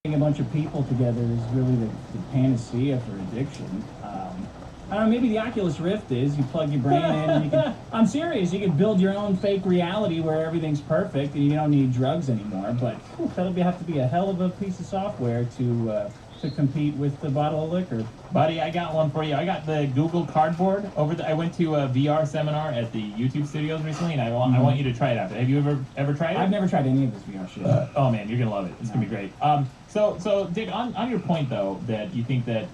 a bunch of people together is really the panacea for addiction. I don't know, maybe the Oculus Rift is. You plug your brain in and you can... I'm serious, you can build your own fake reality where everything's perfect and you don't need drugs anymore, but that'll have to be a hell of a piece of software to compete with the bottle of liquor. Buddy, I got one for you. I got the Google Cardboard I went to a VR seminar at the YouTube studios recently, and I want you to try it out. Have you ever tried it? I've never tried any of this VR shit. Oh man, you're gonna love it. It's gonna be great. So Dick, on your point though, that you think that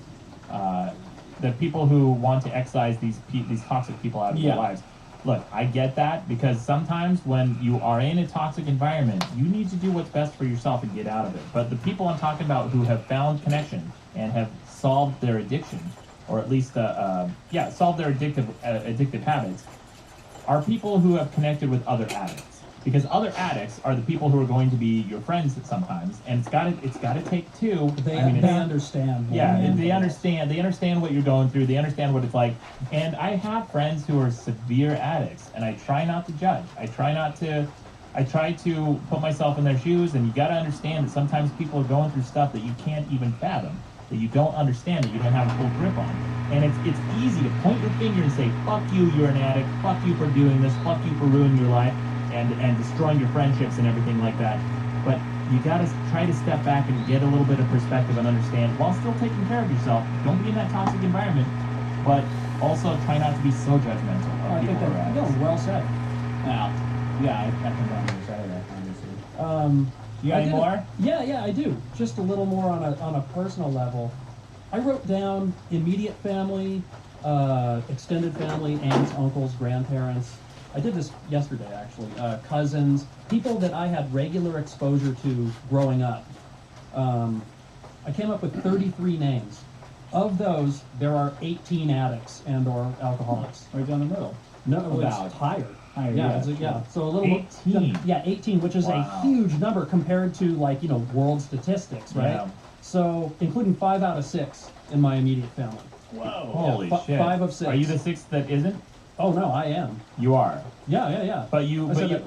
that people who want to excise these toxic people out of their lives. Look, I get that, because sometimes when you are in a toxic environment, you need to do what's best for yourself and get out of it. But the people I'm talking about who have found connection and have solved their addiction, or at least solved their addictive habits, are people who have connected with other addicts. Because other addicts are the people who are going to be your friends sometimes, and it's gotta take two. They understand. Yeah, they understand. They understand what you're going through. They understand what it's like. And I have friends who are severe addicts, and I try not to judge. I try to put myself in their shoes, and you gotta understand that sometimes people are going through stuff that you can't even fathom, that you don't understand, that you don't have a full grip on. And it's easy to point your finger and say, fuck you, you're an addict, fuck you for doing this, fuck you for ruining your life, and destroying your friendships and everything like that. But you gotta try to step back and get a little bit of perspective and understand, while still taking care of yourself. Don't be in that toxic environment, but also try not to be so judgmental of people who are addicts. Well said. Now, yeah, I can run the side of that, obviously. You got any more? Yeah, I do. Just a little more on a personal level. I wrote down immediate family, extended family, aunts, uncles, grandparents. I did this yesterday, actually. Cousins, people that I had regular exposure to growing up. I came up with 33 names. Of those, there are 18 addicts and or alcoholics. Right down the middle. No, it's higher. Yeah, so a little 18. 18, which is a huge number compared to world statistics, right? Yeah. So including 5 out of 6 in my immediate family. Whoa! Holy shit! 5 of 6. Are you the sixth that isn't? Oh no, I am. You are. Yeah. But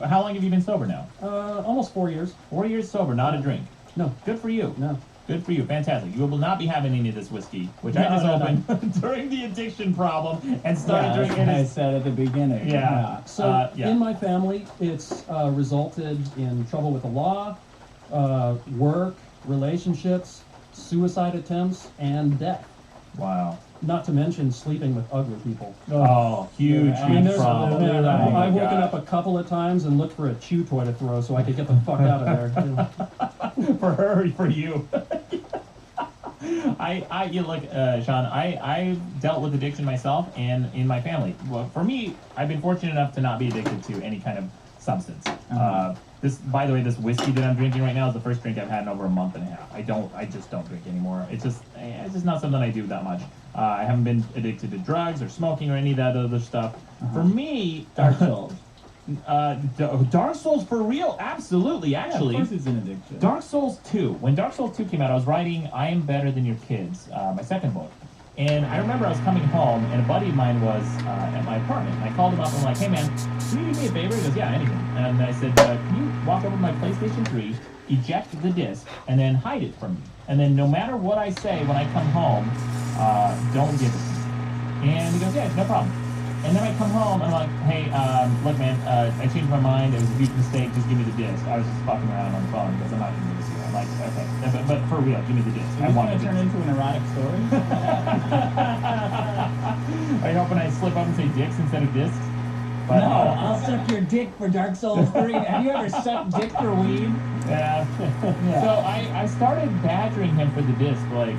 how long have you been sober now? Almost 4 years. 4 years sober, not a drink. No. Good for you. No. Good for you. Fantastic. You will not be having any of this whiskey, which I just opened during the addiction problem and started drinking it. I said at the beginning. Yeah. So in my family, it's resulted in trouble with the law, work, relationships, suicide attempts, and death. Wow. Not to mention sleeping with ugly people. Oh, huge problem. I've woken up a couple of times and looked for a chew toy to throw so I could get the fuck out of there. For her, for you. Sean, I dealt with addiction myself and in my family. Well, for me, I've been fortunate enough to not be addicted to any kind of substance. By the way, this whiskey that I'm drinking right now is the first drink I've had in over a month and a half. I just don't drink anymore. It's just not something I do that much. I haven't been addicted to drugs or smoking or any of that other stuff. For me, Dark Souls. Dark Souls for real? Absolutely, actually. Yeah, of course it's an addiction. Dark Souls 2. When Dark Souls 2 came out, I was writing I Am Better Than Your Kids, my second book. And I remember I was coming home, and a buddy of mine was at my apartment. And I called him up, and I'm like, hey man, can you do me a favor? He goes, yeah, anything. And I said, can you walk over to my PlayStation 3, eject the disc, and then hide it from me? And then no matter what I say when I come home, don't give it to me. And he goes, yeah, no problem. And then I come home, and I'm like, hey, look man, I changed my mind, it was a huge mistake, just give me the disc. I was just fucking around on the phone, because I'm not going to do this here. I'm like, okay, but for real, give me the disc. I want to turn into an erotic story. Are you hoping I slip up and say dicks instead of discs? But, no, I'll suck your dick for Dark Souls 3. Have you ever sucked dick for weed? Yeah. So I started badgering him for the disc, like,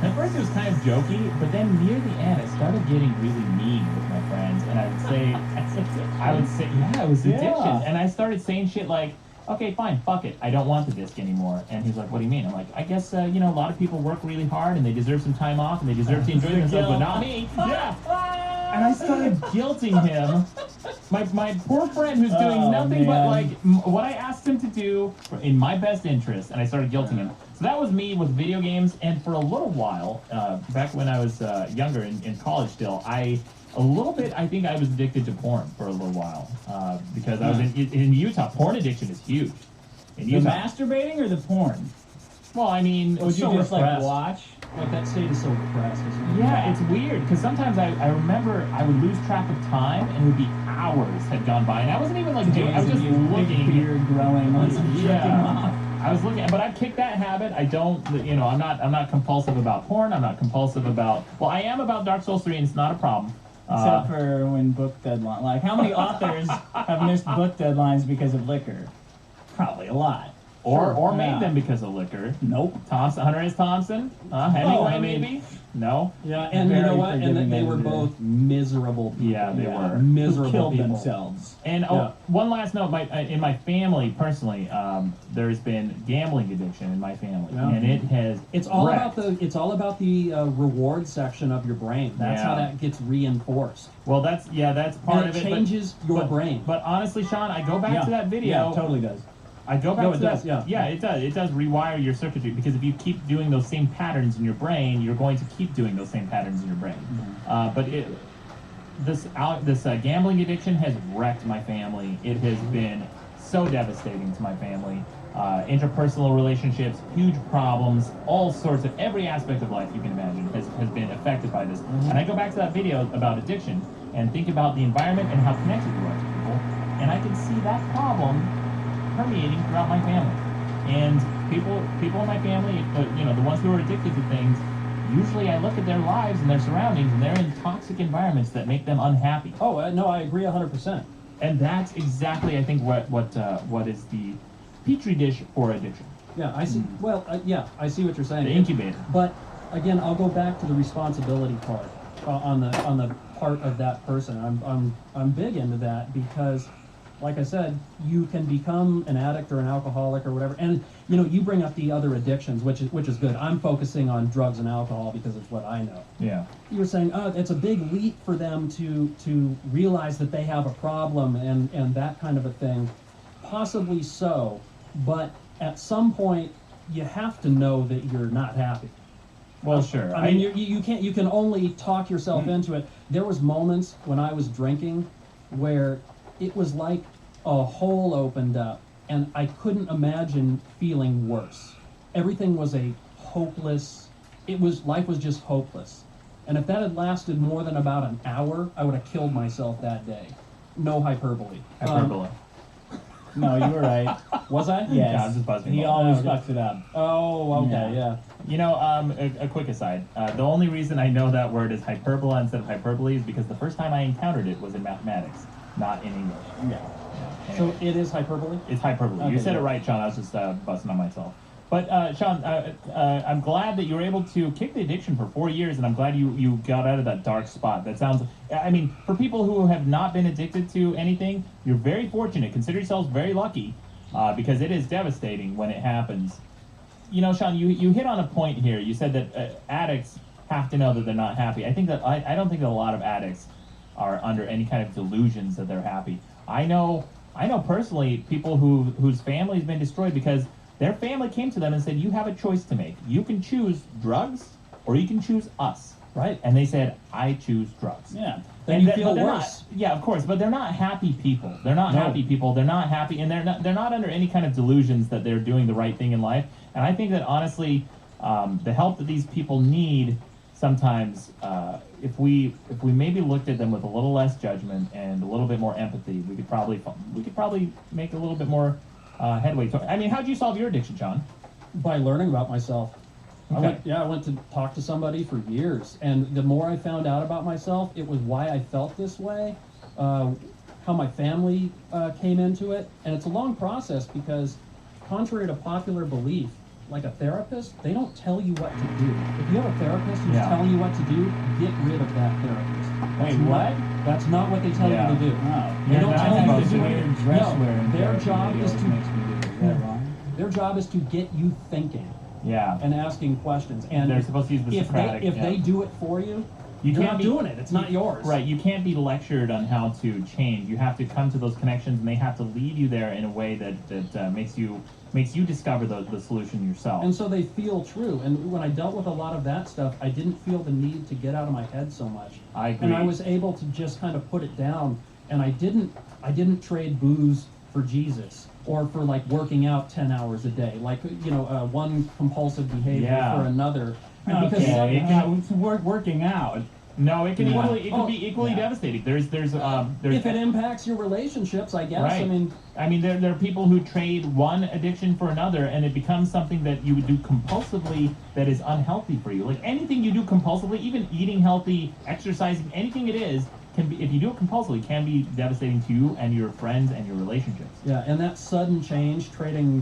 at first it was kind of jokey, but then near the end I started getting really mean with my friends, and I would say, yeah, it was addiction. And I started saying shit like, okay, fine, fuck it, I don't want the disc anymore. And he's like, what do you mean? I'm like, I guess, a lot of people work really hard, and they deserve some time off, and they deserve to enjoy themselves, but not me. Yeah. And I started guilting him. My poor friend who's doing nothing but what I asked him to do in my best interest, and I started guilting him. So that was me with video games, and for a little while, back when I was younger in college still, I think I was addicted to porn for a little while, because I was in Utah. Porn addiction is huge. In Utah. The masturbating or the porn? Well, I mean, Would you so just like repressed. watch? Like that state is so repressed. Isn't it? yeah, it's weird because sometimes I remember I would lose track of time and it would be hours had gone by, and I wasn't even like I was just Big looking. beard growing once I'm jerking off. I was looking, but I've kicked that habit. I don't, I'm not compulsive about porn. I'm not compulsive about. Well, I am about Dark Souls 3, and it's not a problem. Except for when book deadline. Like, how many authors have missed book deadlines because of liquor? Probably a lot. or Yeah. made them because of liquor. Nope. Thompson, Hunter S. Thompson, Hemingway, I mean- maybe. No. Yeah, and you know Very what? And forgiving they were editor. both miserable people. Yeah, they were. miserable Who killed people. themselves. And Yeah. one last note: in my family, personally, there's been gambling addiction in my family, Yeah. and it has. It's all wrecked. about the reward section of your brain. That's how Yeah. that gets reinforced. Well, that's part And of it it. changes your but, brain. But honestly, Sean, I go back Yeah. to that video. Yeah, totally does. I go back No, to it that. does, yeah. Yeah, it does. It does rewire your circuitry because if you keep doing those same patterns in your brain, you're going to keep doing those same patterns in your brain. But this gambling addiction has wrecked my family. It has been so devastating to my family. Interpersonal relationships, huge problems, all sorts of every aspect of life you can imagine has been affected by this. And I go back to that video about addiction and think about the environment and how connected you are to people, and I can see that problem permeating throughout my family. And people in my family, the ones who are addicted to things, usually I look at their lives and their surroundings, and they're in toxic environments that make them unhappy. Oh, no, I agree 100%. And that's exactly, I think, what is the petri dish for addiction. Yeah, I see. Well, yeah, I see what you're saying. The incubator. But again, I'll go back to the responsibility part on the part of that person. I'm big into that because, like I said, you can become an addict or an alcoholic or whatever, and you bring up the other addictions, which is good. I'm focusing on drugs and alcohol because it's what I know. Yeah. You were saying, it's a big leap for them to realize that they have a problem and that kind of a thing. Possibly so, but at some point you have to know that you're not happy. Well, sure. I mean, you can only talk yourself into it. There was moments when I was drinking where it was like a hole opened up, and I couldn't imagine feeling worse. Everything was a hopeless. Life was just hopeless. And if that had lasted more than about an hour, I would have killed myself that day. No hyperbole. Hyperbola. No, you were right. Was I? Yes. Yeah, I'm just buzzing. He always fucks it up. Oh, okay, yeah. A quick aside. The only reason I know that word is hyperbola instead of hyperbole is because the first time I encountered it was in mathematics, not in English. Yeah. So it is hyperbole? It's hyperbole. You Okay, said it good. right, Sean. I was just busting on myself. But Sean, I'm glad that you were able to kick the addiction for 4 years, and I'm glad you got out of that dark spot. That sounds. I mean, for people who have not been addicted to anything, you're very fortunate. Consider yourselves very lucky, because it is devastating when it happens. Sean, you hit on a point here. You said that addicts have to know that they're not happy. I think that I don't think that a lot of addicts are under any kind of delusions that they're happy. I know personally people whose family's been destroyed because their family came to them and said, you have a choice to make. You can choose drugs or you can choose us. Right. And they said, I choose drugs. Yeah. Then you but feel they're worse. yeah, of course, but they're not happy people. They're not No. happy people. They're not happy, and they're not under any kind of delusions that they're doing the right thing in life. And I think that honestly, the help that these people need sometimes, if we maybe looked at them with a little less judgment and a little bit more empathy, we could probably make a little bit more headway. I mean, how'd you solve your addiction, John? By learning about myself. Okay. I went to talk to somebody for years, and the more I found out about myself, it was why I felt this way, how my family came into it, and it's a long process because, contrary to popular belief, like a therapist, they don't tell you what to do. If you have a therapist who's Yeah. telling you what to do, get rid of that therapist. Wait, That's what? That's not what they tell Yeah. you to do. Oh. They Yeah, don't that's tell you supposed to to do be it. Dress No, wearing their therapy job is always to makes me do. Is that wrong? their job is to get you thinking Yeah. and asking questions. And They're supposed to use the if Socratic. if yeah. they do it for you, You you're can't not be- doing it. It's not yours. Right, you can't be lectured on how to change. You have to come to those connections, and they have to lead you there in a way that makes you discover the solution yourself. And so they feel true. And when I dealt with a lot of that stuff, I didn't feel the need to get out of my head so much. I agree. And I was able to just kind of put it down. And I didn't trade booze for Jesus or for like working out 10 hours a day, like one compulsive behavior for another. Because it's working out. No, it can Yeah. be equally devastating. There's if it impacts your relationships, I guess. Right. I mean, there are people who trade one addiction for another, and it becomes something that you would do compulsively that is unhealthy for you. Like anything you do compulsively, even eating healthy, exercising, anything it is, can be, if you do it compulsively, can be devastating to you and your friends and your relationships. Yeah, and that sudden change, trading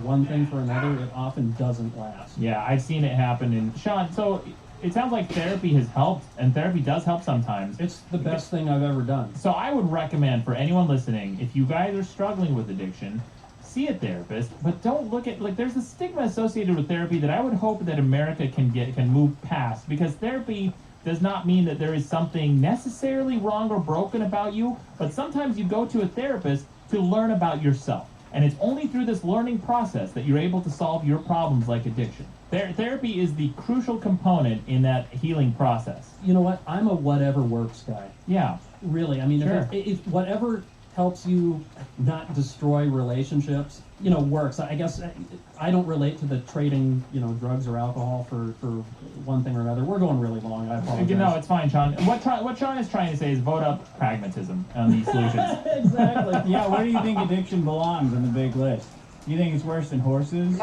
one thing for another, it often doesn't last. Yeah, I've seen it happen. And Sean, so it sounds like therapy has helped, and therapy does help sometimes. It's the best thing I've ever done. So I would recommend for anyone listening, if you guys are struggling with addiction, see a therapist, but don't look at, like, there's a stigma associated with therapy that I would hope that America can move past, because therapy does not mean that there is something necessarily wrong or broken about you, but sometimes you go to a therapist to learn about yourself. And it's only through this learning process that you're able to solve your problems like addiction. Therapy is the crucial component in that healing process. You know what? I'm a whatever works guy. Yeah. Really. I mean, Sure. if whatever helps you not destroy relationships, works. I guess I don't relate to the trading, drugs or alcohol for one thing or another. We're going really long. I apologize. No, it's fine, Sean. What Sean is trying to say is vote up pragmatism on these solutions. Exactly. Yeah, where do you think addiction belongs on the big list? You think it's worse than horses?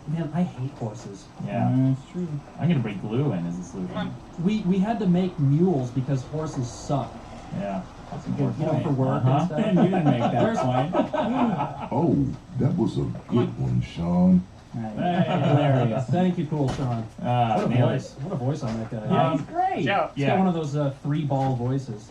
Man, I hate horses. Yeah. That's true. I'm going to bring glue in as a solution. We had to make mules because horses suck. Yeah. That's a good good point. For work Uh-huh. and stuff. And you didn't make that point. Oh, that was a good one, Sean. Hey, hilarious. Thank you, cool Sean. What a Nailed it. voice! What a voice on that guy. Yeah, he's great. He's got one of those three-ball voices.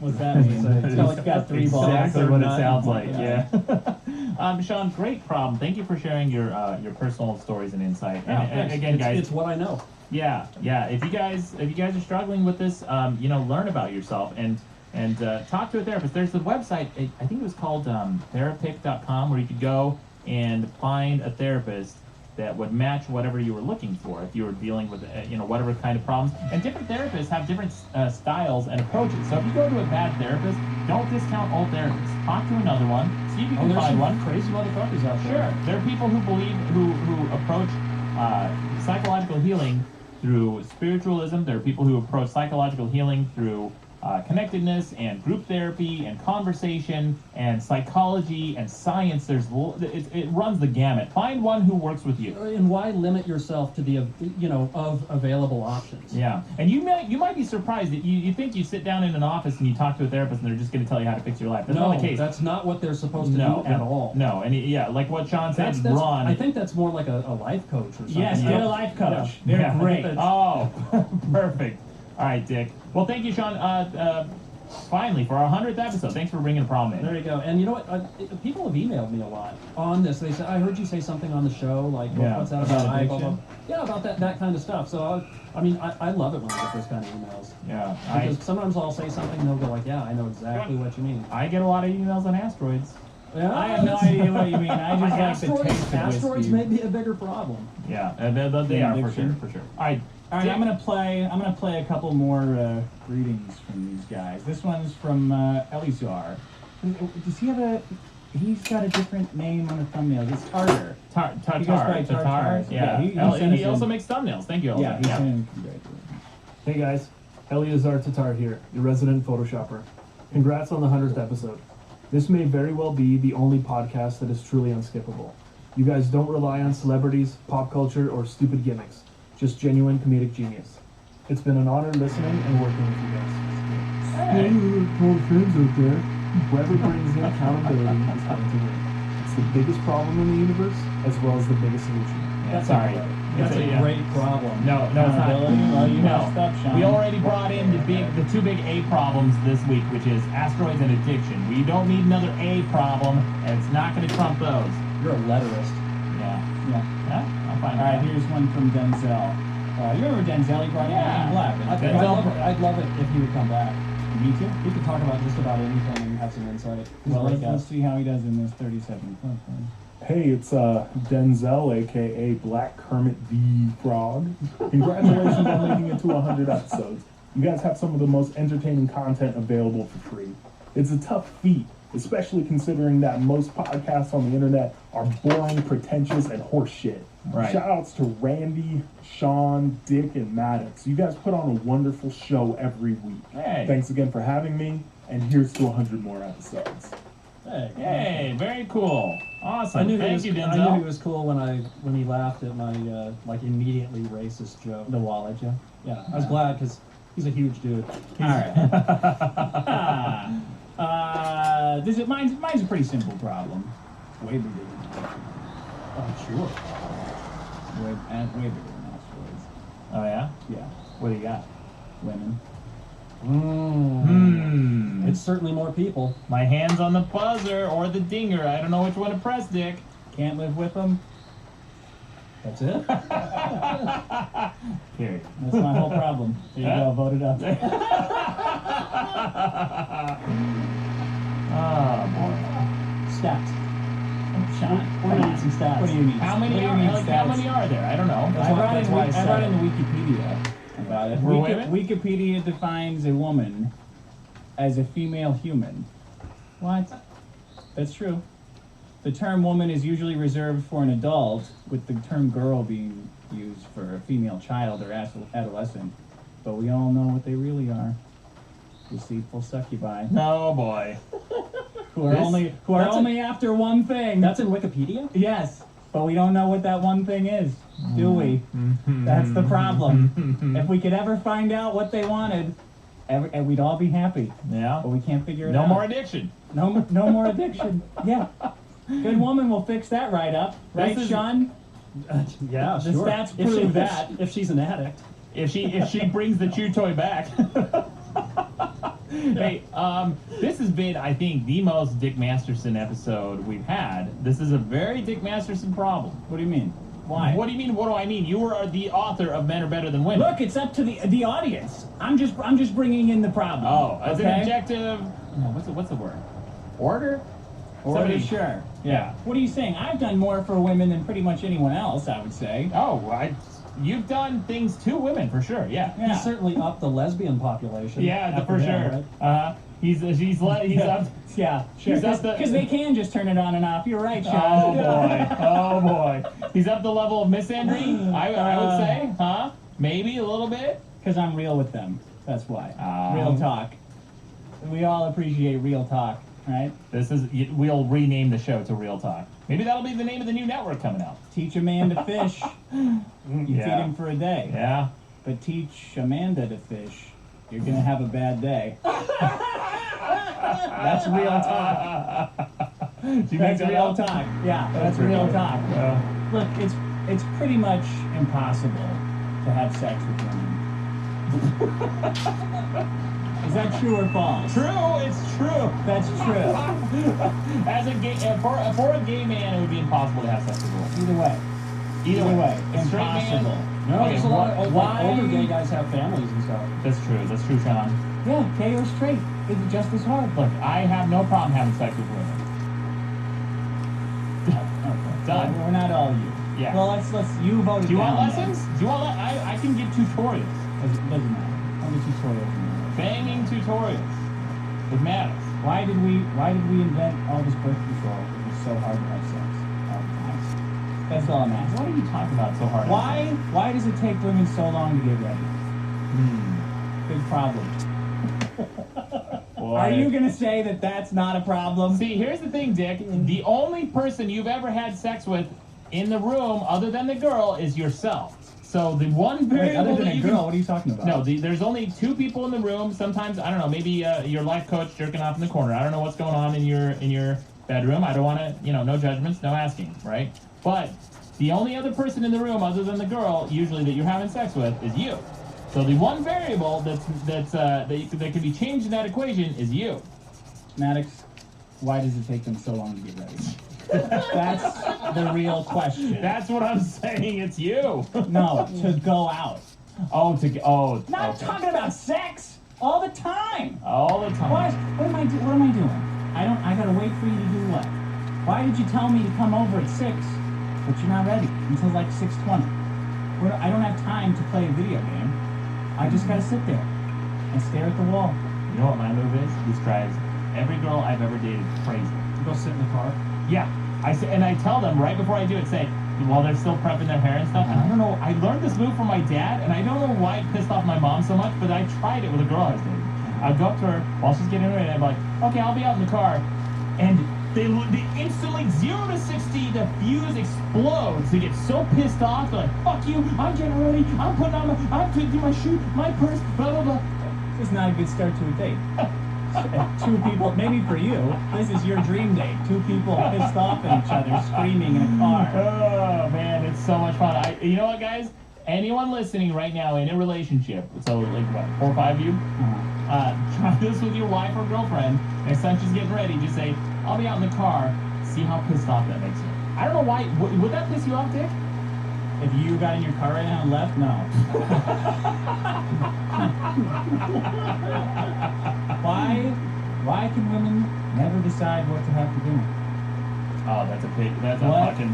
What's that mean? It's got three balls. Exactly or what it not. sounds like. Yeah. Sean, great problem. Thank you for sharing your personal stories and insight. Yeah, And thanks. again, guys, it's what I know. yeah. If you guys are struggling with this, learn about yourself and talk to a therapist. There's a website. I think it was called therapic.com, where you could go and find a therapist that would match whatever you were looking for if you were dealing with whatever kind of problems. And different therapists have different styles and approaches. So if you go to a bad therapist, don't discount all therapists. Talk to another one. See if you can There's find some one. crazy motherfuckers out Sure. there. There are people who believe who approach psychological healing through spiritualism. There are people who approach psychological healing through connectedness and group therapy and conversation and psychology and science. It runs the gamut. Find one who works with you. And why limit yourself to the of available options? Yeah, and you might be surprised that you think you sit down in an office and you talk to a therapist and they're just going to tell you how to fix your life. That's not the case. That's not what they're supposed to do at all. No, and like what Sean said, That's run. I think that's more like a life coach or something. Yes, get a life coach. They're Yeah. great. Oh, perfect. All right, Dick. Well, thank you, Sean. Finally, for our 100th episode, thanks for bringing a problem in. There you go. And you know what? People have emailed me a lot on this. They say, "I heard you say something on the show. Like, what's that about? About Blah, blah, blah." addiction? Yeah, about that kind of stuff. So, I love it when I get those kind of emails. Yeah, Because sometimes I'll say something, and they'll go like, "Yeah, I know exactly what you mean." I get a lot of emails on asteroids. Yeah, I have no idea what you mean. I just like the taste of asteroids whiskey. may be a bigger problem. Yeah, they are addiction. for sure. All right. All right, Dick. I'm gonna play a couple more greetings from these guys. This one's from Elizar. Does he have a? He's got a different name on the thumbnail. It's Tartar. He goes by Tatar. Yeah. He also makes thumbnails. Thank you, Elsa. Yeah, he's saying congratulations. Hey guys, Eleazar Tatar here, your resident Photoshopper. Congrats on the 100th episode. This may very well be the only podcast that is truly unskippable. You guys don't rely on celebrities, pop culture, or stupid gimmicks. Just genuine comedic genius. It's been an honor listening and working with you guys. Hey. Old friends out there. Whoever brings in accountability is going to win. It's the biggest problem in the universe, as well as the biggest solution. Yeah, sorry. That's a great problem. No, it's not. Accountability? Well, you No. messed up, Sean. We already brought in the two big A problems this week, which is asteroids and addiction. We don't need another A problem, and it's not going to trump those. You're a letterist. Yeah. Yeah. Yeah, I'm fine. All right, here's one from Denzel. You remember Denzel? He brought in Yeah. Black. I'd love it if he would come back. Me too. He could talk about just about anything and have some insight. Well, Like let's us. see how he does in this 30-second clip. Hey, it's Denzel, aka Black Kermit the Frog. Congratulations on making it to 100 episodes. You guys have some of the most entertaining content available for free. It's a tough feat, especially considering that most podcasts on the internet are boring, pretentious, and horse shit. Right. Shout outs to Randy, Sean, Dick, and Maddox. You guys put on a wonderful show every week. Hey. Thanks again for having me, and here's to 100 more episodes. Hey, very cool. Awesome. I knew Thank he you, was, Denzel. I knew he was cool when he laughed at my like immediately racist joke. The wallet joke. Yeah, I was glad because he's a huge dude. All right. Mine's a pretty simple problem. Way bigger than that. Oh, sure. Way bigger than asteroids. Oh, yeah? Yeah. What do you got? Women. It's certainly more people. My hand's on the buzzer or the dinger. I don't know which one to press, Dick. Can't live with them. That's it. Period. That's my whole problem. There you go. Vote it up. Oh, boy. Stats. Sean, We're gonna need some stats. What do you need? How What do many you are, need like, stats? how many are there? I don't know. That's I why- brought that's in, why I I said brought it. in the Wikipedia about it. For women? Wikipedia defines a woman as a female human. What? That's true. The term woman is usually reserved for an adult, with the term girl being used for a female child or adolescent. But we all know what they really are. Deceitful succubi. Oh, boy. Who are This- only that's only after one thing. That's in Wikipedia. Yes, but we don't know what that one thing is, do we? That's the problem. If we could ever find out what they wanted, and we'd all be happy. Yeah. But we can't figure it No out. more addiction. No more addiction. Yeah. Good woman will fix that right up. Right, This is- Sean? Yeah, The sure. stats If she- prove that. If she's an addict. If she brings the chew toy back. Hey, this has been, I think, the most Dick Masterson episode we've had. This is a very Dick Masterson problem. What do you mean? Why? What do you mean? What do I mean? You are the author of Men Are Better Than Women. Look, it's up to the audience. I'm just bringing in the problem. Oh, as okay? an objective. No, what's the word? Order. Order, Somebody- sure. Yeah. What are you saying? I've done more for women than pretty much anyone else, I would say. Oh, you've done things to women for sure. Yeah. Yeah. He's certainly upped the lesbian population. Yeah, after for that, sure. right? He's up. Yeah, sure. He's up the- Because they can just turn it on and off. You're right, Sean. Oh boy. Oh boy. He's up the level of misandry. I would say, huh? Maybe a little bit. Because I'm real with them. That's why. Um, Real talk. We all appreciate real talk, right? We'll rename the show to Real Talk. Maybe that'll be the name of the new network coming out. Teach a man to fish. You feed Yeah. him for a day. Yeah. But teach Amanda to fish. You're going to have a bad day. That's real talk. Do you make That's that real up? talk. Yeah, that's pretty real good. talk. Look, it's pretty much impossible to have sex with women. Is that true or false? True. It's true. That's true. As a gay, for a gay man, it would be impossible to have sex with a woman. Either way. Either way. A straight Impossible. man. No, Okay, there's a lot of why- older gay guys have families and stuff. That's true. That's true, Sean. Yeah, gay or straight. It's just as hard. Look, I have no problem having sex with women. Okay. Done. We're not all you. Yeah. Well, you voted Do you want down lessons? Do you want? I can give tutorials. then. Doesn't matter. I'll get tutorials. Banging tutorials with Maddox. Why did we invent all this birth control? It was so hard to have sex all the time. That's all I'm asking. What are you talking about so hard? Why does it take women so long to get ready? Big problem. Boy. Are you gonna say that that's not a problem? See, here's the thing, Dick. The only person you've ever had sex with in the room, other than the girl, is yourself. So the one Wait, variable other than that a you girl, can... what are you talking about? No, there's only two people in the room. Sometimes, I don't know, maybe your life coach jerking off in the corner. I don't know what's going on in your bedroom. I don't want to, no judgments, no asking, right? But the only other person in the room other than the girl, usually that you're having sex with, is you. So the one variable that can be changed in that equation is you. Maddox, why does it take them so long to get ready? That's the real question. That's what I'm saying. It's you. No, to go out. Not Not talking about sex all the time. all the time. What am I doing? I gotta wait for you to do what? Why did you tell me to come over at 6, but you're not ready until like 6:20? I don't have time to play a video game. I just gotta sit there and stare at the wall. You know what my move is? These tries Every girl I've ever dated, crazy. Go sit in the car. Yeah, I say, and I tell them right before I do it, say, while they're still prepping their hair and stuff. And I don't know, I learned this move from my dad, and I don't know why it pissed off my mom so much, but I tried it with a girl I was dating. I'd go up to her while she's getting ready, and I'd be like, okay, I'll be out in the car, and they instantly 0 to 60, the fuse explodes. They get so pissed off, they're like, fuck you, I'm getting ready, I'm putting on I'm taking my shoe, my purse, blah blah blah. This is not a good start to a date. Two people, maybe for you, this is your dream date. Two people pissed off at each other, screaming in a car. Oh man, it's so much fun. You know what, guys? Anyone listening right now in a relationship, so like what, 4 or 5 of you, try this with your wife or girlfriend. Next time she's getting ready, just say, "I'll be out in the car." See how pissed off that makes you. I don't know why. Would that piss you off, Dick? If you got in your car right now and left, no. Why can women never decide what to have for dinner? Oh, that's a What? fucking.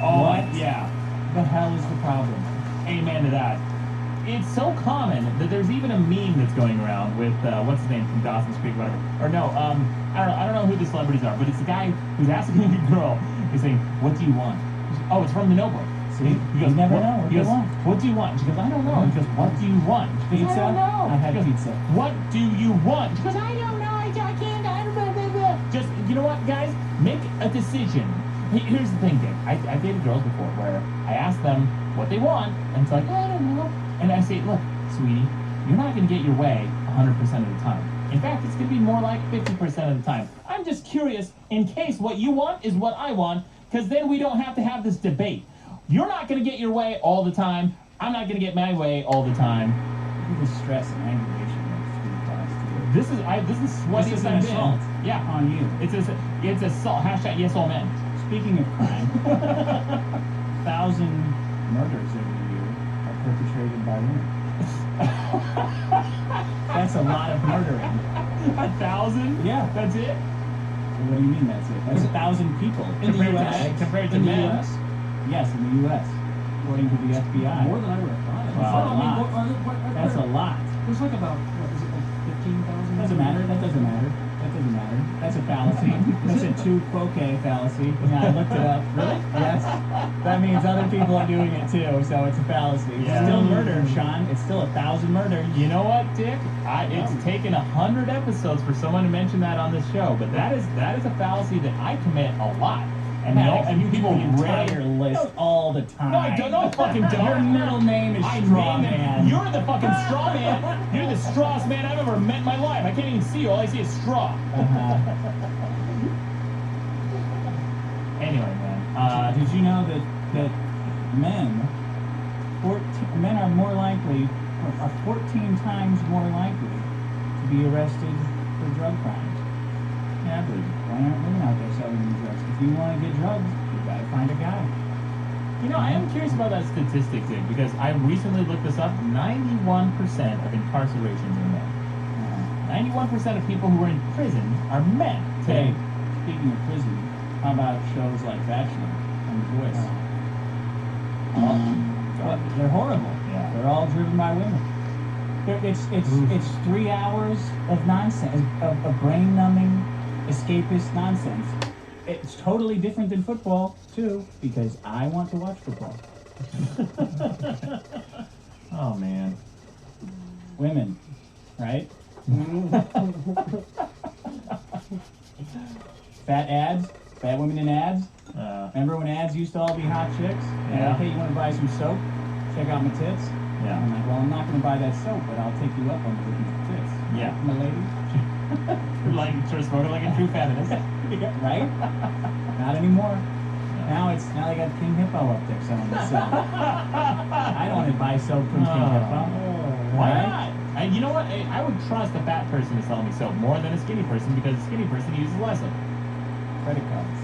Oh, What? yeah. The hell is the problem? Amen to that. It's so common that there's even a meme that's going around with what's his name from Dawson's Creek, whatever. Or no, I don't know who the celebrities are, but it's the guy who's asking the girl. He's saying, "What do you want?" Oh, it's from The Notebook. See, He goes, you never "What-" know what He they goes, want. "What do you want?" She goes, "I don't know." He goes, "What do you want?" She goes, Pizza? "I don't know." I had He goes, pizza. "What do you want?" She goes, "I don't know. I can't. Blah, blah, blah." Just, you know what, guys? Make a decision. Here's the thing, Dick. I've dated girls before where I ask them what they want, and it's like, "I don't know." And I say, "Look, sweetie, you're not going to get your way 100% of the time. In fact, it's going to be more like 50% of the time. I'm just curious in case what you want is what I want, because then we don't have to have this debate. You're not going to get your way all the time. I'm not going to get my way all the time." Look at the stress and aggravation that's being caused to you. This is what This is it's an been. assault Yeah, on you. it's assault. Hashtag yes all men. Speaking of crime, 1,000 murders every year are perpetrated by women. That's a lot of murdering. 1,000? Yeah. That's it? What do you mean that's it? That's 1,000 people. In the Compared to- U.S. compared to in the men. U.S. Yes, in the U.S. According to the FBI. More than I would have thought. Wow. I mean, That's a lot. There's like about, what is it, like 15,000? Doesn't matter. That doesn't matter. That doesn't matter. That's a fallacy. That's a tu quoque fallacy. Yeah, I looked it up. Really? Yes. That means other people are doing it too, so it's a fallacy. It's Yeah. still murder, Sean. It's still 1,000 murders. You know what, Dick? It's taken 100 episodes for someone to mention that on this show, but that is a fallacy that I commit a lot. And Alex, and you people do the entire rarely list all the time. No, I don't. No, I fucking don't. Your middle name is I Straw name it. Man. You're the fucking straw man. You're the strawest man I've ever met in my life. I can't even see you. All I see is straw. Anyway, man. Did you know that men are more likely, are 14 times more likely to be arrested for drug crimes? Yeah, I believe it. Why aren't women out there selling these drugs? If you want to get drugs, you gotta find a guy. You know, I am curious about that statistic, Dick, because I recently looked this up. 91% of incarcerations are men. 91% of people who are in prison are men today. Hey, speaking of prison, how about shows like Bachelor and The Voice? They're horrible. Yeah. They're all driven by women. It's 3 hours of nonsense, of brain-numbing, escapist nonsense. It's totally different than football, too, because I want to watch football. Oh, man. Women, right? Fat ads, fat women in ads. Remember when ads used to all be hot chicks? Yeah. Like, hey, you want to buy some soap? Check out my tits. Yeah. I'm like, well, I'm not going to buy that soap, but I'll take you up on looking for tits. Yeah. My lady. Like, sort of spoken like a true feminist. Yeah, right? Not anymore. Now they got King Hippo up there selling the soap. I don't want to buy soap from King Hippo. Why Right? not? You know what? I would trust a fat person to sell me soap more than a skinny person because a skinny person uses less of it. Credit cards.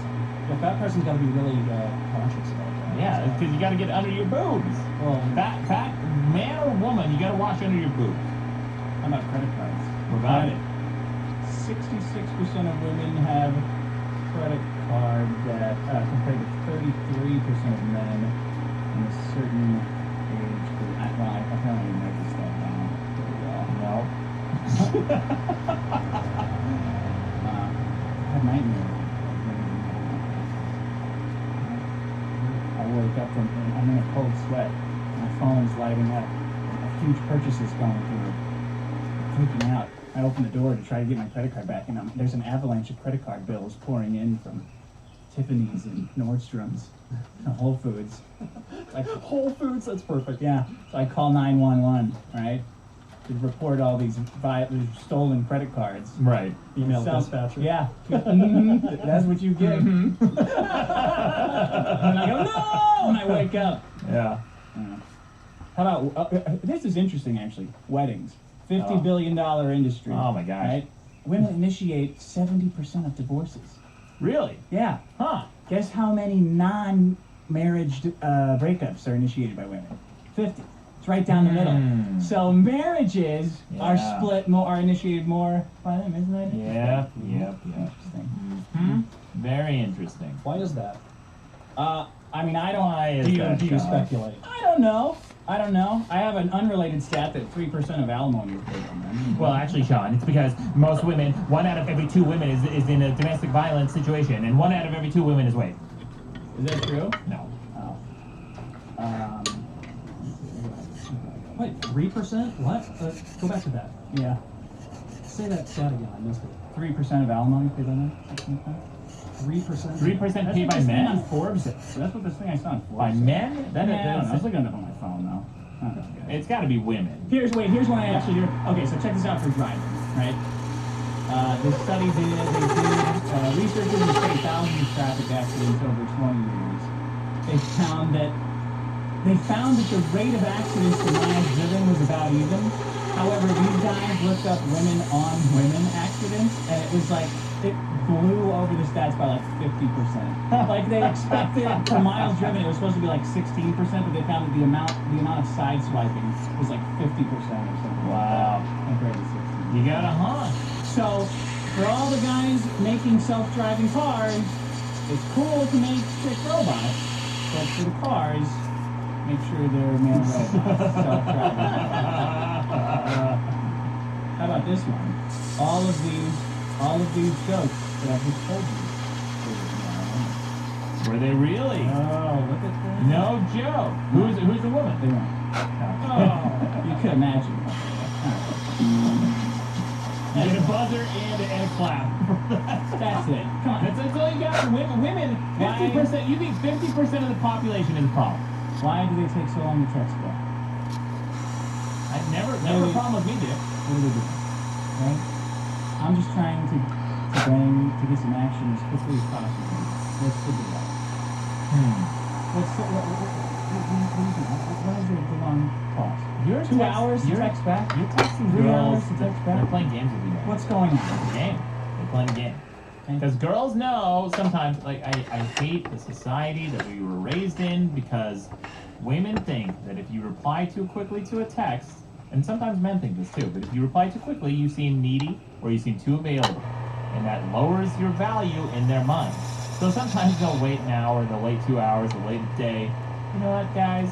The fat person's got to be really conscious about that. Yeah, because you got to get under your boobs. Well, Fat man or woman, you got to wash under your boobs. how about credit cards? What about it? 66% of women have credit card debt, compared to 33% of men in a certain age group. I apparently didn't write this stuff down very well. No. have nightmares. I wake up and I'm in a cold sweat. My phone's lighting up. Huge purchases going through. I'm freaking out. I open the door to try to get my credit card back, and there's an avalanche of credit card bills pouring in from Tiffany's and Nordstrom's and Whole Foods. Like Whole Foods, that's perfect. yeah, so I call 911, right, to report all these stolen credit cards. Right. Email So- dispatcher. Yeah, that's what you get. And I go no, and I wake up. Yeah. How about this is interesting actually. Weddings, $50 Oh. billion industry. Oh my gosh. Right? Women initiate 70% of divorces. Really? Yeah. Huh. Guess how many non-marriage breakups are initiated by women? 50. It's right down the middle. So marriages are Yeah. split more, are initiated more by them, isn't that interesting? Yep. Interesting. Hmm. Very interesting. Why is that? I mean, I don't. Why is Do you, that, do you Sean? speculate? I don't know. I have an unrelated stat that 3% of alimony is paid on them. Well, actually, Sean, it's because most women, 1 out of every 2 women is in a domestic violence situation, and 1 out of every 2 women is white. Is that true? No. Oh. Wait, 3%? What? Go back to that. Yeah. Say that stat again. I missed it. 3% of alimony paid on them. 3%. 3% paid by this thing on men? Forbes. So that's what this thing I saw on Forbes. By men? I don't know. I was looking it up on my phone though. It's got to be women. Here's one I actually did. Okay, so check this out for driving, right? This study researchers who studied thousands of traffic accidents over 20 years. They found that the rate of accidents to miles driven was about even. However, these guys looked up women on women accidents, and it was like it blew over the stats by like 50%. Like they expected for miles driven, it was supposed to be like 16%, but they found that the amount of side swiping was like 50% or something. Wow. Compared to 16. You got a hunt. So, for all the guys making self-driving cars, it's cool to make trick robots, but for the cars, make sure they're male robots, self-driving. How about this one? All of these jokes that I just told you. Were they really? Oh, look at that. No joke. Who's the woman? They weren't. Oh, you could imagine. You get a buzzer and a clap. That's it. Come on. That's all you got for women. Women, 50%. You think 50% of the population is a problem? Why do they take so long to text back? I never a problem with me, dude. What do they do? Right? I'm just trying to get some action as quickly as possible. Let's figure it out. What do you think? Why is it a long pause? 2 hours to text back? You're texting 3 girls. hours to text back? They're playing games with you guys. What's going on? It's a game. They're playing a game. Because girls know sometimes, like, I hate the society that we were raised in because women think that if you reply too quickly to a text, and sometimes men think this too, but if you reply too quickly, you seem needy or you seem too available. And that lowers your value in their minds. So sometimes they'll wait an hour, they'll wait 2 hours, they'll wait a day. You know what, guys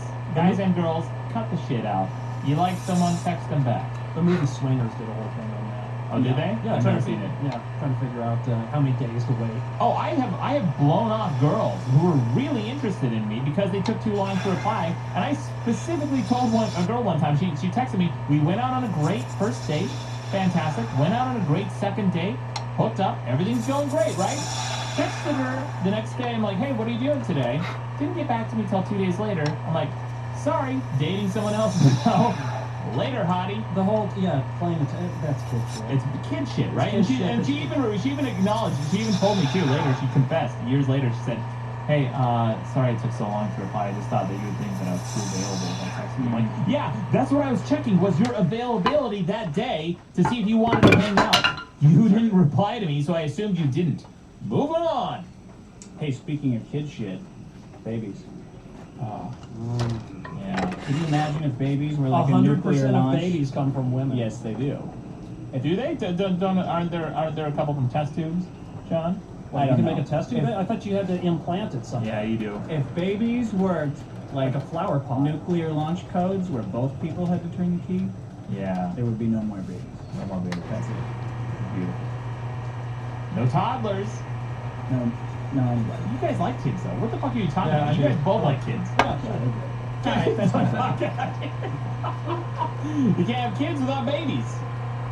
and girls, cut the shit out. You like someone, text them back. The movie Swingers did a whole thing on that. Oh, did they? Yeah, I've trying never to seen it. Yeah, trying to figure out how many days to wait. Oh, I have blown off girls who were really interested in me because they took too long to reply. And I specifically told a girl one time, she texted me, we went out on a great first date, fantastic, went out on a great second date, hooked up, everything's going great, right? Texted her the next day, I'm like, hey, what are you doing today? Didn't get back to me till 2 days later. I'm like, sorry, dating someone else now. Later, hottie. The whole, playing that's kid shit. It's kid shit, right? It's kid And she even acknowledged, she even told me too later, she confessed, years later, she said, hey, sorry it took so long to reply, I just thought that you would think that I was too available if I texted you. I'm like, yeah, that's what I was checking, was your availability that day to see if you wanted to hang out. You didn't reply to me, so I assumed you didn't. Moving on. Hey, speaking of kid shit, babies. Yeah. Can you imagine if babies were like a nuclear 100% of launch? babies come from women. Yes, they do. Do they? Aren't there a couple from test tubes, John? Well, I you don't can know. make a test tube? I thought you had to implant it somehow. Yeah, you do. If babies worked Like a flower pot. nuclear launch codes where both people had to turn the key, Yeah. there would be no more babies. No more baby. That's it. Beautiful. No toddlers. No, anybody. You guys like kids though. What the fuck are you talking Yeah, about? I You do. guys both like kids. Yeah, sure, they're great. Alright, that's my podcast. You can't have kids without babies.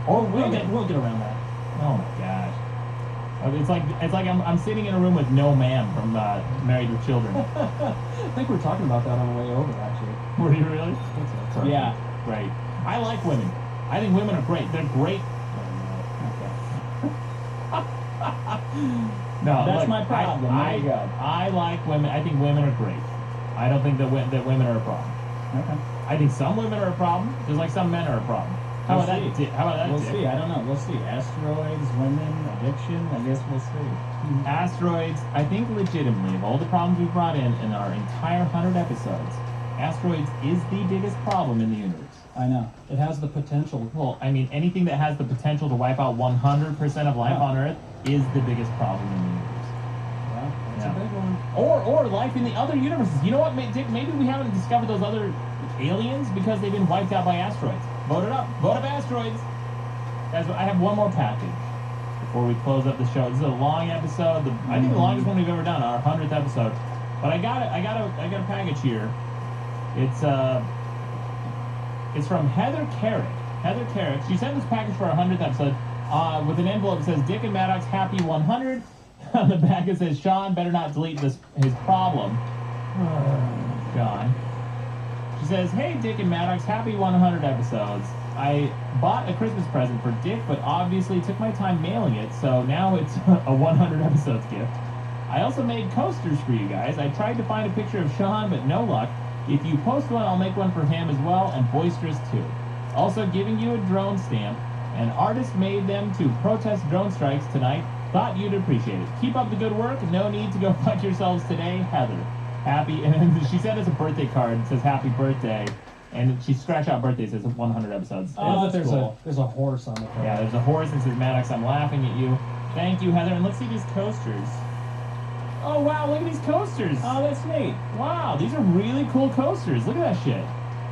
Or women. We'll get around that. Oh my gosh. It's like I'm sitting in a room with no ma'am from Married with Children. I think we were talking about that on the way over, actually. Were you really? Sorry. Yeah. Great. I like women. I think women are great. They're great. No, That's look, my problem. There you go. I like women. I think women are great. I don't think that women are a problem. Okay. I think some women are a problem, just like some men are a problem. How We'll about see. that? How about that? We'll Dick? see. I don't know. We'll see. Asteroids, women, addiction. I guess we'll see. Asteroids, I think legitimately, of all the problems we've brought in our entire 100 episodes, asteroids is the biggest problem in the universe. I know. It has the potential. Well, I mean, anything that has the potential to wipe out 100% of life Yeah. on Earth is the biggest problem in the universe. Well, that's Yeah. a big one. Or life in the other universes. You know what, Dick? Maybe we haven't discovered those other aliens because they've been wiped out by asteroids. Vote it up. Vote up asteroids. Guys, I have one more package before we close up the show. This is a long episode. I think the longest one we've ever done, our 100th episode. But I got a package here. It's from Heather Carrick. Heather Carrick. She sent this package for our 100th episode with an envelope that says Dick and Maddox happy 100. On the back it says Sean better not delete his problem. Sean. She says, hey Dick and Maddox, happy 100 episodes. I bought a Christmas present for Dick, but obviously took my time mailing it, so now it's a 100 episodes gift. I also made coasters for you guys. I tried to find a picture of Sean, but no luck. If you post one, I'll make one for him as well, and Boisterous too. Also giving you a drone stamp. An artist made them to protest drone strikes tonight. Thought you'd appreciate it. Keep up the good work. No need to go fuck yourselves today, Heather. Happy, and she sent us a birthday card. It says happy birthday, and she scratched out birthday. It says 100 episodes. Oh, But that's cool. there's a horse on the front. Yeah, there's a horse and says Maddox, I'm laughing at you. Thank you, Heather. And let's see these coasters. Oh wow, look at these coasters. Oh, that's neat. Wow, these are really cool coasters. Look at that shit.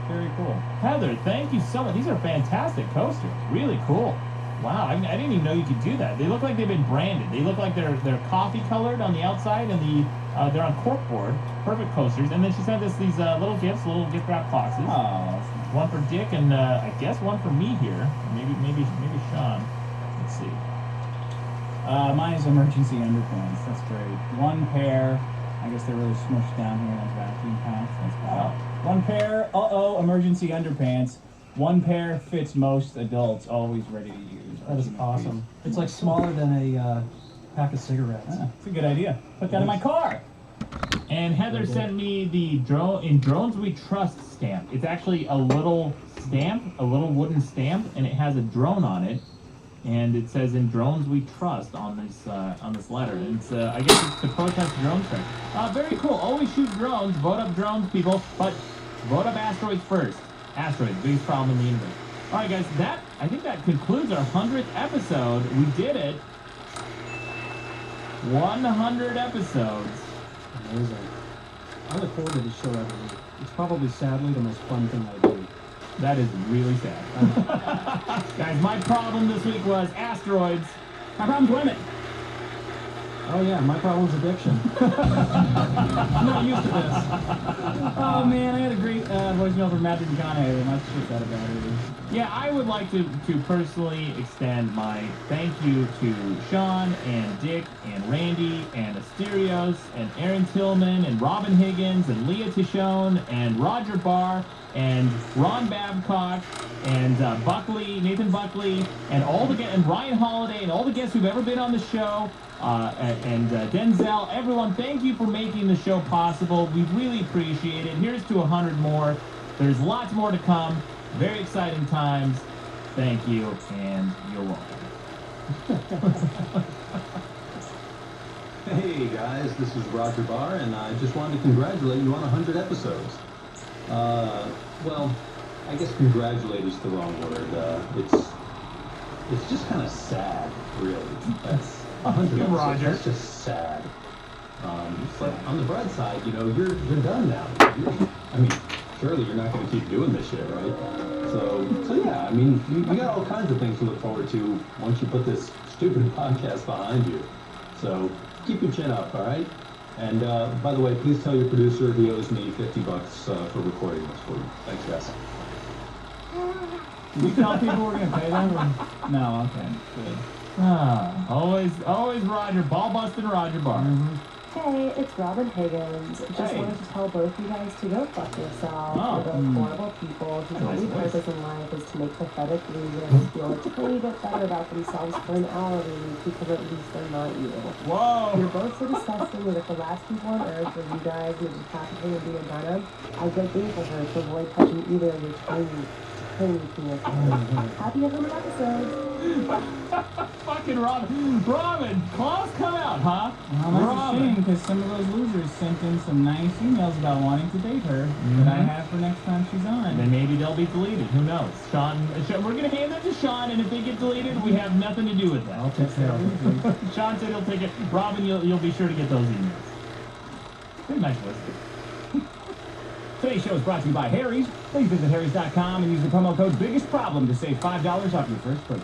Very cool. Heather, thank you so much. These are fantastic coasters. Really cool. Wow, I didn't even know you could do that. They look like they've been branded. They look like they're coffee colored on the outside, and they're on corkboard. Perfect coasters. And then she sent us these little gifts, little gift wrap boxes. Oh, that's nice. One for Dick, and I guess one for me here. Maybe Sean. Let's see. Mine is emergency underpants. That's great. One pair. I guess they're really smushed down here on vacuum packs. That's wow. One pair. Emergency underpants. One pair fits most adults. Always ready to use. That is awesome. It's like smaller than a pack of cigarettes. It's a good idea. Put that in my car. And Heather sent me the Drones We Trust stamp. It's actually a little stamp, a little wooden stamp, and it has a drone on it. And it says "In Drones We Trust" on this letter. And it's I guess it's to protest drone strike. Very cool. Always shoot drones. Vote up drones, people. But vote up asteroids first. Asteroids, biggest problem in the universe. All right, guys. I think that concludes our 100th episode. We did it. 100 episodes. Amazing. I look forward to this show every week. It's probably, sadly, the most fun thing I do. That is really sad. Guys, my problem this week was asteroids. My problem's women. Oh yeah, my problem's addiction. I'm not used to this. Oh man, I had a great voicemail from Matthew McConaughey, and that's just that about it. Yeah, I would like to personally extend my thank you to Sean and Dick and Randy and Asterios and Aaron Tillman and Robin Higgins and Leah Tishone and Roger Barr and Ron Babcock and Nathan Buckley and and Ryan Holiday and all the guests who've ever been on the show. And Denzel, everyone, thank you for making the show possible. We really appreciate it. Here's to 100 more. There's lots more to come. Very exciting times. Thank you, and you're welcome. Hey guys, this is Roger Barr, and I just wanted to congratulate you on 100 episodes. Well, I guess congratulate is the wrong word. It's just kind of sad, really. That's 100 episodes. Roger. That's just sad. But on the bright side, you're done now. I mean, surely you're not going to keep doing this shit, right? So yeah, I mean, you got all kinds of things to look forward to once you put this stupid podcast behind you. So keep your chin up, all right? And by the way, please tell your producer he owes me $50 for recording this for you. Thanks, guys. Did you tell people we're gonna pay them? Or? No, okay, good. Always Roger, ball busting Roger Barr. Hey, it's Robin Higgins. Just Hey. wanted to tell both you guys to go fuck yourselves. Oh. You're both horrible people whose Nice only voice. purpose in life is to make pathetic losers feel a tiny bit better about themselves for an hour a week because at least they're not you. Whoa! You're both so disgusting that if the last people on earth were you guys and decapitate and be a gunner, I'd go thing for her to avoid touching either of your tiny penises. Happy 100 episodes. Fucking Robin, claws come out, huh? Well, that's a shame because some of those losers sent in some nice emails about wanting to date her that I have for next time she's on. Then maybe they'll be deleted. Who knows? Sean, we're gonna hand them to Sean, and if they get deleted, we have nothing to do with that. I'll take care of it. Sean said he'll take it. Robin, you'll be sure to get those emails. Very nice list. Today's show is brought to you by Harry's. Please visit harrys.com and use the promo code BIGGESTPROBLEM to save $5 off your first purchase.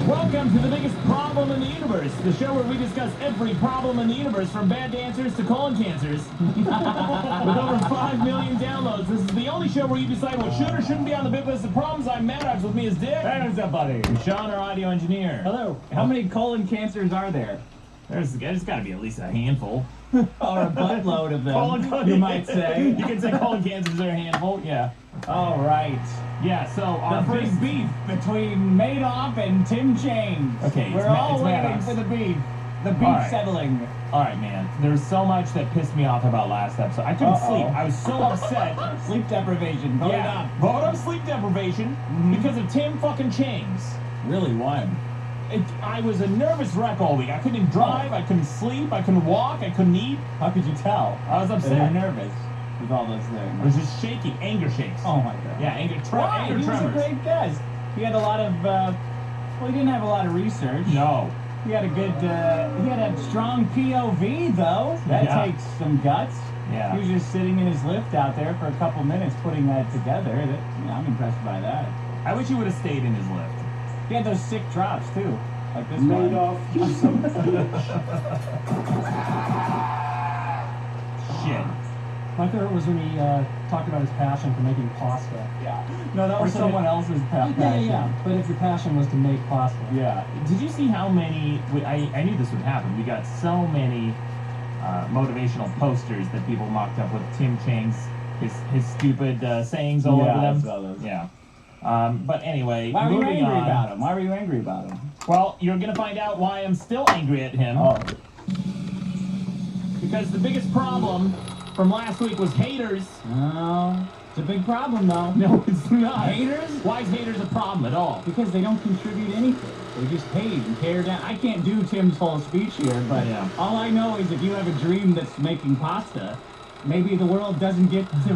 Welcome to the biggest problem in the universe, the show where we discuss every problem in the universe, from bad dancers to colon cancers. With over 5 million downloads, this is the only show where you decide what should or shouldn't be on the big list of problems. I'm Maddox, with me is Dick. Hey, what's up, buddy? And Sean, our audio engineer. Hello. How many colon cancers are there? There's got to be at least a handful. Or a buttload of them, you might say. You can say colon cancers are a handful, yeah. All right. Yeah, so our The first big beef between Madoff and Tim Chains. Okay, We're it's all waiting Maddox. for the beef. The beef All right. settling. All right, man. There's so much that pissed me off about last episode. I couldn't sleep. I was so upset. Sleep deprivation. Vote it up. Vote up sleep deprivation because of Tim fucking Chains. Really, why? I was a nervous wreck all week. I couldn't drive. I couldn't sleep. I couldn't walk. I couldn't eat. How could you tell? I was That upset. you're nervous with all those I things. was just shaking. Anger shakes. Oh my god. Yeah, anger, Why? anger He was a tremors. great guest. He had a lot of, well, he didn't have a lot of research. No. He had a good, he had a strong POV, though. That Yeah. takes some guts. Yeah. He was just sitting in his lift out there for a couple minutes putting that together. I'm impressed by that. I wish he would have stayed in his lift. He had those sick drops, too. Like this one. Madoff, you some Shit. My favorite was when he talked about his passion for making pasta. Yeah. No, that Or was so someone it- else's passion. Yeah. But if your passion was to make pasta. Yeah. Did you see how many? I knew this would happen. We got so many motivational posters that people mocked up with Tim Chang's his stupid sayings all Yeah, over I them. saw those. Yeah. But anyway, Why were you moving angry on. about him? Why were you angry about him? Well, you're gonna find out why I'm still angry at him. Oh. Because the biggest problem from last week was haters. No. It's a big problem, though. No, it's not. Haters? Why is haters a problem at all? Because they don't contribute anything. They just hate and tear down. I can't do Tim's whole speech here, but Yeah. all I know is if you have a dream that's making pasta, maybe the world doesn't get to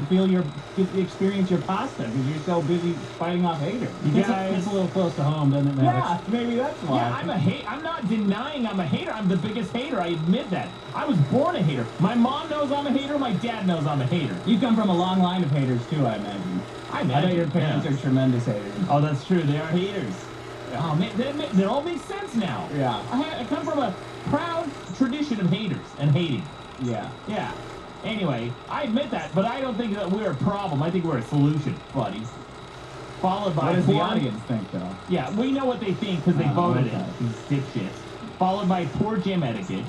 experience your pasta because you're so busy fighting off haters. You It's guys. a little close to home, doesn't it, Yeah, Maddox? maybe that's why. Yeah, I'm not denying I'm a hater. I'm the biggest hater. I admit that. I was born a hater. My mom knows I'm a hater. My dad knows I'm a hater. You come from a long line of haters too, I imagine. I I bet your parents yeah. are tremendous haters. Oh, that's true. They are haters. Oh man, that all makes sense now. Yeah. I come from a proud tradition of haters and hating. Yeah. Yeah. Anyway, I admit that, but I don't think that we're a problem. I think we're a solution, buddy. Followed by What does the poor- audience think, though? Yeah, we know what they think because they Oh, voted okay. it. These dipshits. Followed by poor gym etiquette.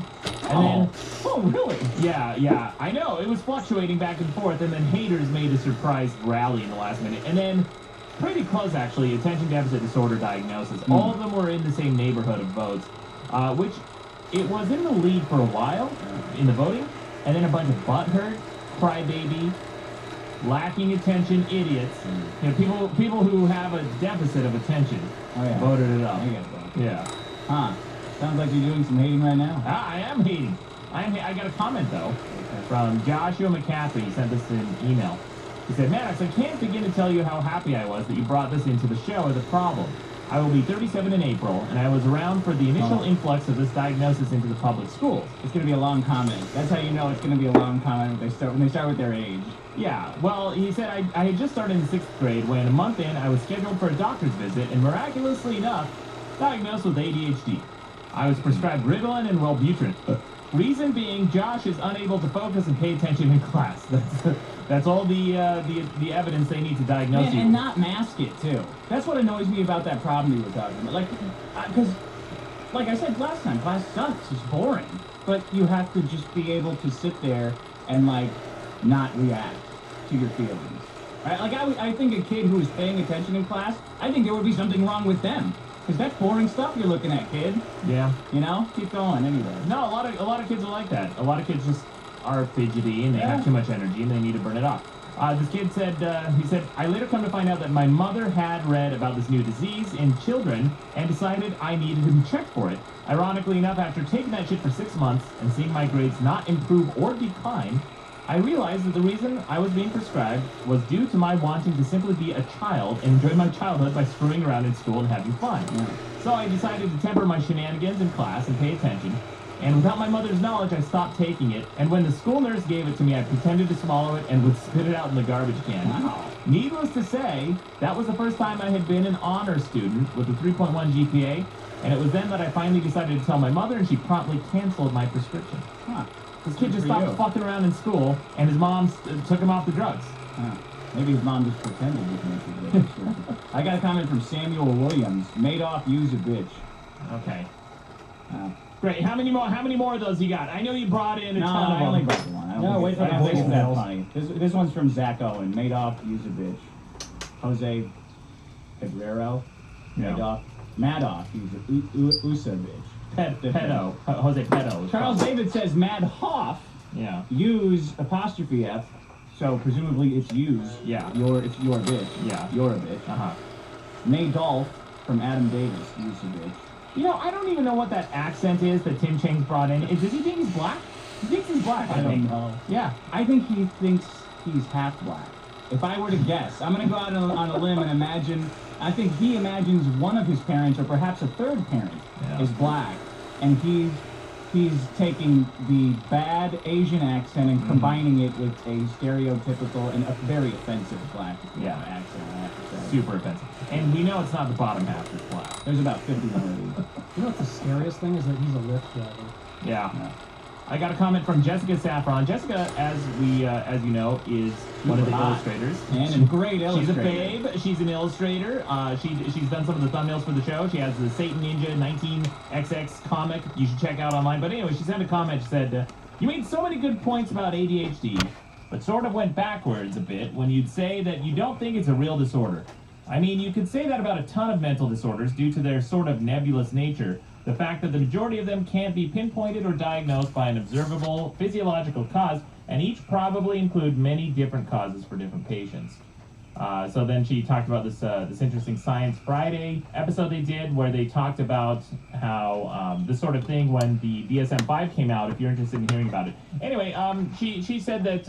And then, Oh, really? yeah, I know. It was fluctuating back and forth, and then haters made a surprise rally in the last minute. And then, pretty close actually, attention deficit disorder diagnosis. All of them were in the same neighborhood of votes, which it was in the lead for a while in the voting, and then a bunch of butthurt, crybaby, lacking attention idiots, you know, people who have a deficit of attention Oh, yeah. voted it up. I get that. Yeah. Huh. Sounds like you're doing some hating right now. I am hating. I got a comment though from Joshua McCaffrey. He sent this in email. He said, Maddox, I can't begin to tell you how happy I was that you brought this into the show as a problem. I will be 37 in April, and I was around for the initial influx of this diagnosis into the public schools. It's going to be a long comment. That's how you know it's going to be a long comment when they start with their age. Yeah, well, he said I had just started in 6th grade when a month in I was scheduled for a doctor's visit and miraculously enough, diagnosed with ADHD. I was prescribed Ritalin and Wellbutrin. Reason being, Josh is unable to focus and pay attention in class. That's all the evidence they need to diagnose you. And not mask it too. That's what annoys me about that problem you were talking about. Like, because, like I said last time, class sucks. It's boring. But you have to just be able to sit there and like not react to your feelings. Right? Like I think a kid who is paying attention in class, I think there would be something wrong with them. Because that's boring stuff you're looking at, kid. Yeah. You know? Keep going anyway. No, a lot of kids are like that. A lot of kids just are fidgety and they have too much energy and they need to burn it off. This kid said, I later come to find out that my mother had read about this new disease in children and decided I needed to be checked for it. Ironically enough, after taking that shit for 6 months and seeing my grades not improve or decline, I realized that the reason I was being prescribed was due to my wanting to simply be a child and enjoy my childhood by screwing around in school and having fun. Yeah. So I decided to temper my shenanigans in class and pay attention. And without my mother's knowledge, I stopped taking it. And when the school nurse gave it to me, I pretended to swallow it and would spit it out in the garbage can. Wow. Needless to say, that was the first time I had been an honor student with a 3.1 GPA. And it was then that I finally decided to tell my mother, and she promptly canceled my prescription. Huh. This kid just Good for stopped you. fucking around in school, and his mom took him off the drugs. Maybe his mom just pretended to cancel the prescription. I got a comment from Samuel Williams. Madoff, use a bitch. Okay. Uh, Great. How many more of those you got? I know you brought in a No, ton of I only them. brought the one. I don't No, think wait it's- for I don't the think it's that voicemails. funny. This one's from Zach Owen. Madoff, use a bitch. Jose Pedrero. Yeah. Madoff, use a USA bitch. Pedo. Jose Pedo. Charles David says Mad Hoff, Yeah. use apostrophe F, so presumably it's use. Yeah. It's your bitch. Yeah. You're a bitch. Uh-huh. Nadolf from Adam Davis, use a bitch. You know, I don't even know what that accent is that Tim Chang's brought in. Does he think he's black? He thinks he's black, I think. know. Yeah. I think he thinks he's half black. If I were to guess, I'm going to go out on a limb and imagine, I think he imagines one of his parents, or perhaps a third parent, is black. And he's taking the bad Asian accent and combining it with a stereotypical and a very offensive black accent, I have to say. Super offensive. And we know it's not the bottom half that's black. There's about 50 more of these. You know what the scariest thing is? That he's a Lyft driver. Yeah. Yeah. I got a comment from Jessica Saffron. Jessica, as you know, is one of the hot. illustrators. And a great She's a illustrator. babe. She's an illustrator. She's done some of the thumbnails for the show. She has the Satan Ninja 19XX comic you should check out online. But anyway, she sent a comment. She said, "You made so many good points about ADHD, but sort of went backwards a bit when you'd say that you don't think it's a real disorder. I mean, you could say that about a ton of mental disorders due to their sort of nebulous nature. The fact that the majority of them can't be pinpointed or diagnosed by an observable physiological cause, and each probably include many different causes for different patients." So then she talked about this interesting Science Friday episode they did, where they talked about how this sort of thing when the DSM-5 came out. If you're interested in hearing about it, anyway, she said that.